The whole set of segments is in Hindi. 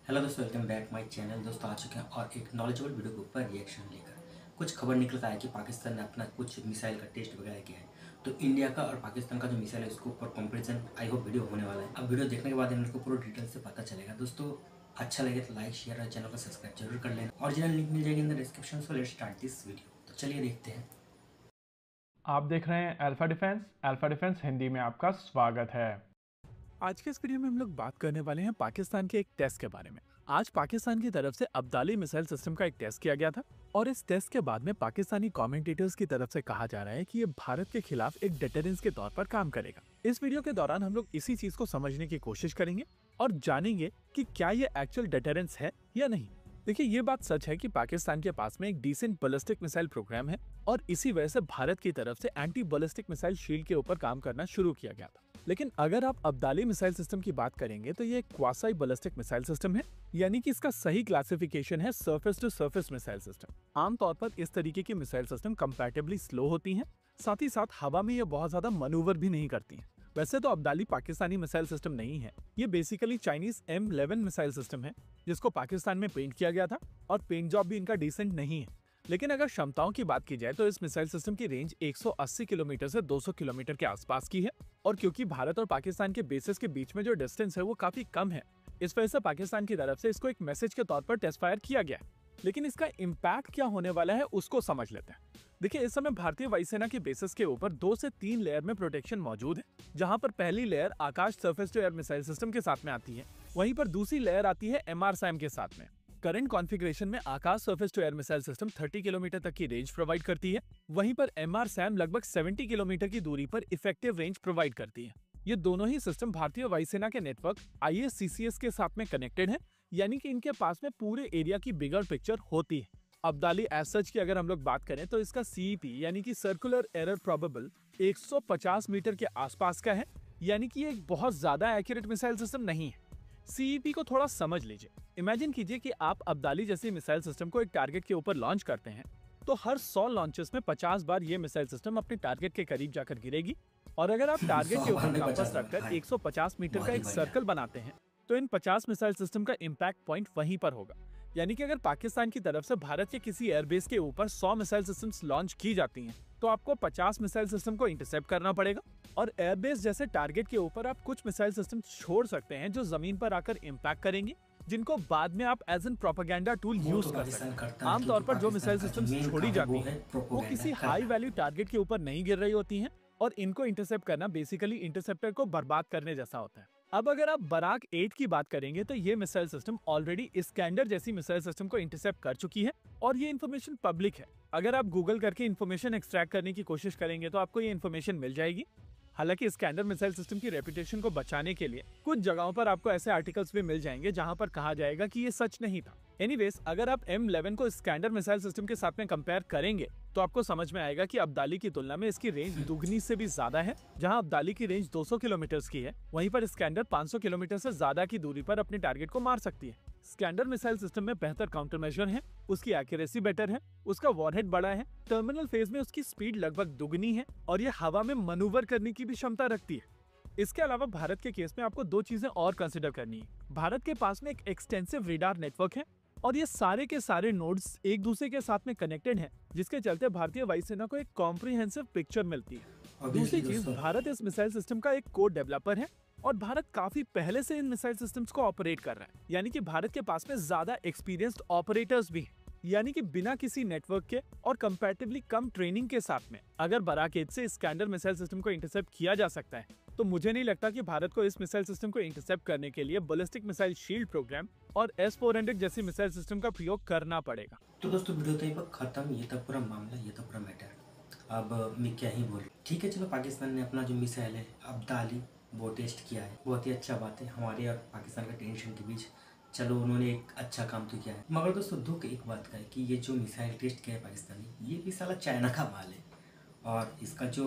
हेलो दोस्तों, वेलकम बैक माय चैनल। दोस्तों आ चुके हैं और एक नॉलेजेबल वीडियो के ऊपर रिएक्शन लेकर। कुछ खबर निकल कर आया कि पाकिस्तान ने अपना कुछ मिसाइल का टेस्ट वगैरह किया है, तो इंडिया का और पाकिस्तान का जो मिसाइल है उसके ऊपर कंपैरिजन आई होप वीडियो होने वाला है। अब वीडियो देखने के बाद इन लोग को पूरा डिटेल से पता चलेगा। दोस्तों अच्छा लगे तो लाइक शेयर और चैनल को सब्सक्राइब जरूर कर लेना। ओरिजिनल लिंक मिल जाएगी in the description. So let's start this video. तो चलिए देखते हैं। आप देख रहे हैं alpha defence. Alpha defence Hindi में आपका स्वागत है। आज के इस वीडियो में हम लोग बात करने वाले हैं पाकिस्तान के एक टेस्ट के बारे में। आज पाकिस्तान की तरफ से अब्दाली मिसाइल सिस्टम का एक टेस्ट किया गया था और इस टेस्ट के बाद में पाकिस्तानी कमेंटेटर्स की तरफ से कहा जा रहा है कि ये भारत के खिलाफ एक डिटरेंस के तौर पर काम करेगा। इस वीडियो के दौरान हम लोग इसी चीज को समझने की कोशिश करेंगे और जानेंगे कि क्या ये एक्चुअल डिटरेंस है या नहीं। देखिए, ये बात सच है कि पाकिस्तान के पास में एक डिसेंट बैलिस्टिक मिसाइल प्रोग्राम है और इसी वजह से भारत की तरफ से एंटी बैलिस्टिक मिसाइल शील्ड के ऊपर काम करना शुरू किया गया था। लेकिन अगर आप अब्दाली मिसाइल सिस्टम की बात करेंगे तो ये एक क्वासी बैलिस्टिक मिसाइल सिस्टम है, यानी कि इसका सही क्लासिफिकेशन है surface to surface missile system. आमतौर पर इस तरीके की मिसाइल सिस्टम कंपैरेटिवली स्लो होती हैं, साथ ही साथ हवा में ये बहुत ज्यादा मनूवर भी नहीं करती हैं। वैसे तो अब्दाली पाकिस्तानी मिसाइल सिस्टम नहीं है, ये basically Chinese M11 missile system है जिसको पाकिस्तान में पेंट किया गया था और पेंट जॉब भी इनका डिसेंट नहीं है। लेकिन अगर क्षमताओं की बात की जाए तो इस मिसाइल सिस्टम की रेंज 180 किलोमीटर से 200 किलोमीटर के आसपास की है और क्योंकि भारत और पाकिस्तान के बेसिस के बीच में जो डिस्टेंस है वो काफी कम है, इस वजह से पाकिस्तान की तरफ से इसको एक मैसेज के तौर पर टेस्ट फायर किया गया है। लेकिन इसका इम्पैक्ट क्या होने वाला है उसको समझ लेते हैं। देखिए, इस समय भारतीय वायुसेना के बेसिस के ऊपर 2 से 3 लेयर में प्रोटेक्शन मौजूद है, जहां पर पहली layer Akash surface to air missile system के साथ में आती है, वहीं पर दूसरी लेयर आती है MRSAM के साथ में। करंट कॉन्फ़िगरेशन में Akash surface to air missile system 30 kilometre तक की रेंज प्रोवाइड करती है, वहीं पर MRSAM लगभग 70 किलोमीटर की दूरी पर इफेक्टिव रेंज प्रोवाइड करती है। ये दोनों ही सिस्टम भारतीय वायुसेना के नेटवर्क ISCCS के साथ में कनेक्टेड है, यानी कि इनके पास में पूरे एरिया की बिगर पिक्चर होती है। अब्दाली एज सच की अगर हम लोग बात करें तो इसका CEP यानी कि सर्कुलर एरर प्रोबेबल 150 मीटर के आसपास का है, यानी कि ये एक बहुत ज्यादा एक्यूरेट मिसाइल सिस्टम नहीं है। CEP को थोड़ा समझ लीजिए। इमेजिन कीजिए कि आप अब्दाली जैसी मिसाइल सिस्टम को एक टारगेट के ऊपर लॉन्च करते हैं, तो हर 100 लॉन्चेस में 50 बार ये मिसाइल सिस्टम अपने टारगेट के करीब जाकर गिरेगी। और अगर आप टारगेट के ऊपर कंपास रखकर 150 मीटर का एक सर्कल बनाते हैं तो इन 50 मिसाइल सिस्टम का इम्पैक्ट पॉइंट वहीं पर होगा। यानी कि अगर पाकिस्तान की तरफ से भारत के किसी एयरबेस के ऊपर 100 मिसाइल सिस्टम्स लॉन्च की जाती हैं, तो आपको 50 मिसाइल सिस्टम को इंटरसेप्ट करना पड़ेगा और एयरबेस जैसे टारगेट के ऊपर आप कुछ मिसाइल सिस्टम छोड़ सकते हैं जो जमीन पर आकर इम्पैक्ट करेंगे, जिनको बाद में आप as an propaganda tool use कर सकते हैं। आमतौर पर जो मिसाइल सिस्टम्स छोड़ी जाती हैं वो किसी हाई वैल्यू टारगेट के ऊपर नहीं गिर रही होती हैं और इनको इंटरसेप्ट करना बेसिकली इंटरसेप्टर को बर्बाद करने जैसा होता है। अब अगर आप बराक 8 की बात करेंगे तो ये मिसाइल सिस्टम ऑलरेडी इस्कैंडर जैसी मिसाइल सिस्टम को इंटरसेप्ट कर चुकी है और ये इन्फॉर्मेशन पब्लिक है। अगर आप गूगल करके इन्फॉर्मेशन एक्सट्रैक्ट करने की कोशिश करेंगे तो आपको ये इन्फॉर्मेशन मिल जाएगी। हालांकि इस्कैंडर मिसाइल सिस्टम की रेपुटेशन को बचाने के लिए कुछ जगहों पर आपको ऐसे आर्टिकल्स भी मिल जाएंगे जहां पर कहा जाएगा कि ये सच नहीं था। एनीवेज, अगर आप M11 को इस्कैंडर मिसाइल सिस्टम के साथ में कंपेयर करेंगे तो आपको समझ में आएगा कि अब्दाली की तुलना में इसकी रेंज दुगनी से भी ज्यादा है। जहां अब्दाली की रेंज 200 किलोमीटर की है, वहीं पर इस्कैंडर 500 किलोमीटर से ज्यादा की दूरी पर अपने टारगेट को मार सकती है। स्कैंडर मिसाइल सिस्टम में बेहतर काउंटर मेजर है, उसकी एक्यूरेसी बेटर है, उसका वॉरहेड बड़ा है, टर्मिनल फेज में उसकी स्पीड लगभग दुगनी है और ये हवा में मनूवर करने की भी क्षमता रखती है। इसके अलावा भारत के केस में आपको 2 चीजें और कंसिडर करनी है। भारत के पास में एक एक्सटेंसिव रेडार नेटवर्क है और ये सारे के सारे नोड्स एक दूसरे के साथ में कनेक्टेड हैं, जिसके चलते भारतीय वायुसेना को एक कॉम्प्रिहेंसिव पिक्चर मिलती है। दूसरी चीज, भारत इस मिसाइल सिस्टम का एक कोड डेवलपर है और भारत काफी पहले से इन मिसाइल सिस्टम्स को ऑपरेट कर रहा है, यानी कि भारत के पास में ज्यादा एक्सपीरियंस्ड ऑपरेटर्स भी हैं। यानी कि बिना किसी नेटवर्क के और कंपैरेटिवली कम ट्रेनिंग के साथ में अगर बराक 8 से इस्कैंडर मिसाइल सिस्टम को इंटरसेप्ट किया जा सकता है, तो मुझे नहीं लगता कि भारत को इस मिसाइल सिस्टम को इंटरसेप्ट करने के लिए बैलिस्टिक मिसाइल शील्ड प्रोग्राम और S-400 जैसी मिसाइल सिस्टम का प्रयोग करना पड़ेगा। तो दोस्तों वीडियो तो ये खत्म। ये था पूरा मामला, ये था पूरा मैटर। अब मैं क्या ही बोलूं। ठीक है, चलो पाकिस्तान ने अपना जो मिसाइल है अब्दाली वो टेस्ट किया है, बहुत ही अच्छा बात है। हमारे और पाकिस्तान का टेंशन के बीच चलो उन्होंने एक अच्छा काम तो किया है। मगर दोस्तों दुख एक बात का है कि ये जो मिसाइल टेस्ट किया है पाकिस्तानी, ये भी साला चाइना का माल है और इसका जो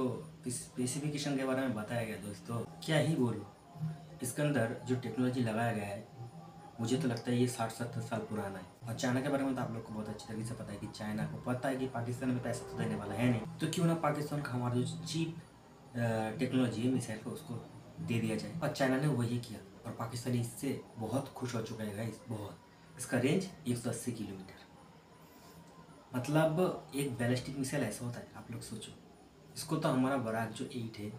स्पेसिफिकेशन के बारे में बताया गया दोस्तों, क्या ही बोलूं। इसके अंदर जो टेक्नोलॉजी लगाया गया है, मुझे तो लगता है ये 60-70 साल पुराना है। और चाइना के बारे में तो आप लोग को बहुत अच्छी तरीके से पता है कि चाइना को पता है कि पाकिस्तान में पैसा तो देने वाला है नहीं, तो क्यों ना पाकिस्तान का हमारा जो चीप टेक्नोलॉजी है मिसाइल को उसको दे दिया जाए। और चाइना ने वही किया। और पाकिस्तानी इससे बहुत खुश हो चुका है गाइस, बहुत। इसका रेंज 180 किलोमीटर। मतलब एक बैलिस्टिक मिसाइल ऐसा होता है, आप लोग सोचो। इसको तो हमारा बराक जो 8 है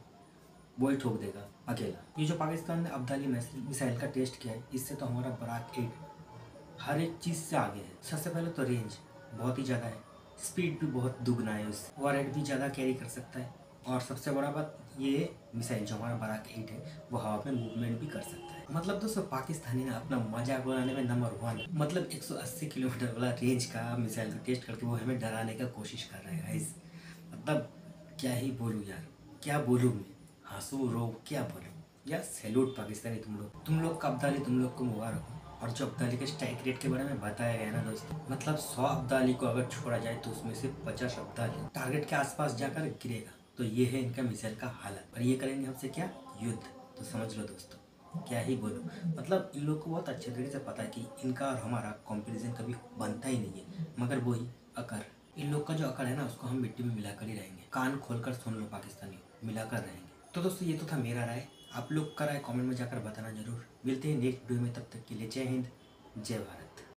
वो ही ठोक देगा अकेला। ये जो पाकिस्तान ने अब्दाली मिसाइल का टेस्ट किया है, इससे तो हमारा बराक 8 हर एक चीज़ से आगे है। सबसे पहले तो रेंज बहुत ही ज़्यादा है, स्पीड भी बहुत दुगना है उससे, वॉरेट भी ज़्यादा कैरी कर सकता है। और सबसे बड़ा बात, ये मिसाइल जो हमारा बराक 8 है वो हवा में मूवमेंट भी कर सकता है। मतलब दोस्तों, पाकिस्तानी ने अपना मजाक उड़ाने में नंबर 1। मतलब 180 किलोमीटर वाला रेंज का मिसाइल का टेस्ट करके वो हमें डराने का कोशिश कर रहे हैं गाइस। मतलब क्या ही बोलूँ यार, क्या बोलूँ मैं, हंसू रो क्या बोलूँ यार। सैल्यूट पाकिस्तानी, तुम लोग का अब्दाली, तुम लोग को मुबारक हो। और जो अब्दाली के स्ट्राइक रेट के बारे में बताया गया ना दोस्तों, मतलब 100 अब्दाली को अगर छोड़ा जाए तो उसमें से 50 अब्दाली टारगेट के आसपास जाकर गिरेगा। तो ये है इनका मिसाइल का हालत। और ये करेंगे हमसे क्या, युद्ध। तो समझ लो दोस्तों, क्या ही बोलूँ। मतलब इन लोग को बहुत अच्छे तरीके से पता है कि इनका और हमारा कंपैरिजन कभी बनता ही नहीं है। मगर वही अकड़, इन लोग का जो अकड़ है ना, उसको हम मिट्टी में मिलाकर ही रहेंगे। कान खोलकर सुन लो पाकिस्तानी, मिलाकर रहेंगे। तो दोस्तों, ये तो था मेरा राय। आप लोग का राय कमेंट में जाकर बताना जरूर। मिलते हैं नेक्स्ट वीडियो में, तब तक के लिए जय हिंद, जय भारत।